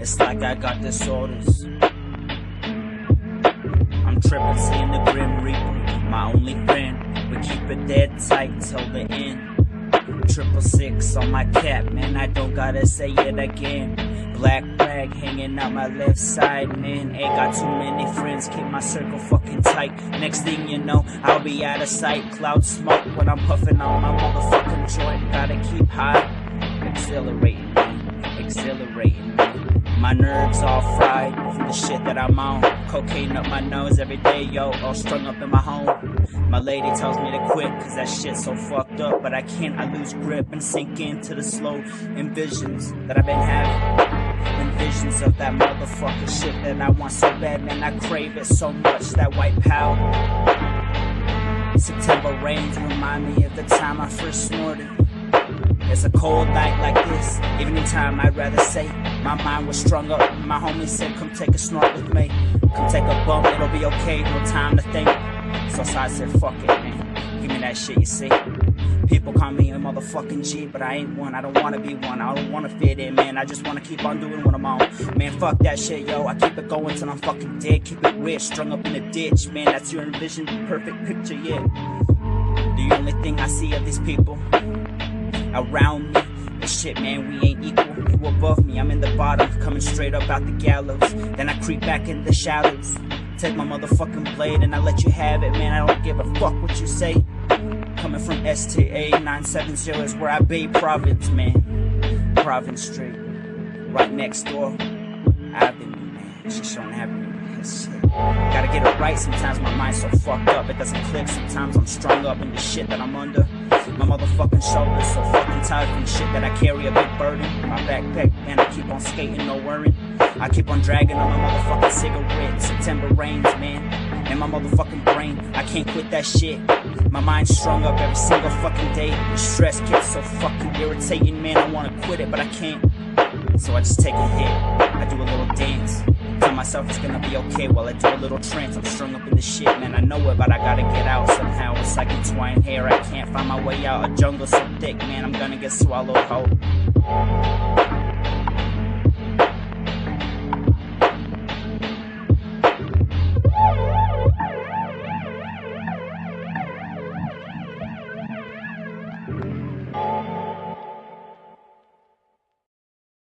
It's like I got disorders. I'm tripping, seeing the Grim Reaper, my only friend. We keep it dead tight till the end. 666 on my cap, man, I don't gotta say it again. Black rag hanging out my left side, man. Ain't got too many friends, keep my circle fucking tight. Next thing you know, I'll be out of sight. Cloud smoke when I'm puffing on my motherfucking joint. Gotta keep high, exhilarating, man, exhilarating, man. My nerves all fried from the shit that I'm on. Cocaine up my nose every day, yo, all strung up in my home. My lady tells me to quit, cause that shit's so fucked up. But I can't, I lose grip and sink into the slow visions that I've been having. And visions of that motherfucking shit that I want so bad, man, I crave it so much, that white powder. September rains remind me of the time I first snorted. It's a cold night like this, evening time I'd rather say. My mind was strung up, my homie said come take a snort with me. Come take a bump, it'll be okay, no time to think. So I said fuck it, man, give me that shit, you see. People call me a motherfucking G, but I ain't one, I don't wanna be one. I don't wanna fit in, man, I just wanna keep on doing what I'm on. Man, fuck that shit, yo, I keep it going till I'm fucking dead. Keep it rich, strung up in a ditch, man, that's your envisioned perfect picture, yeah. The only thing I see of these people around me is shit, man, we ain't equal. You above me, I'm in the bottom, coming straight up out the gallows. Then I creep back in the shadows, take my motherfucking blade and I let you have it, man, I don't give a fuck what you say. Coming from STA 970 is where I be, Province, man. Province Street, right next door, Avenue, man, Shoshone Avenue. Shit. Gotta get it right, sometimes my mind's so fucked up, it doesn't click, sometimes I'm strung up in the shit that I'm under. My motherfucking shoulders so fucking tired from the shit that I carry, a big burden. My backpack, man, I keep on skating, no worrying. I keep on dragging on my motherfucking cigarette. September rains, man, in my motherfucking brain, I can't quit that shit. My mind's strung up every single fucking day. The stress gets so fucking irritating, man, I wanna quit it, but I can't. So I just take a hit, I do a little dance, tell myself it's gonna be okay while I do a little trance. I'm strung up in this shit, man, I know it, but I gotta get out somehow. It's like entwined hair, I can't find my way out. A jungle so thick, man, I'm gonna get swallowed whole.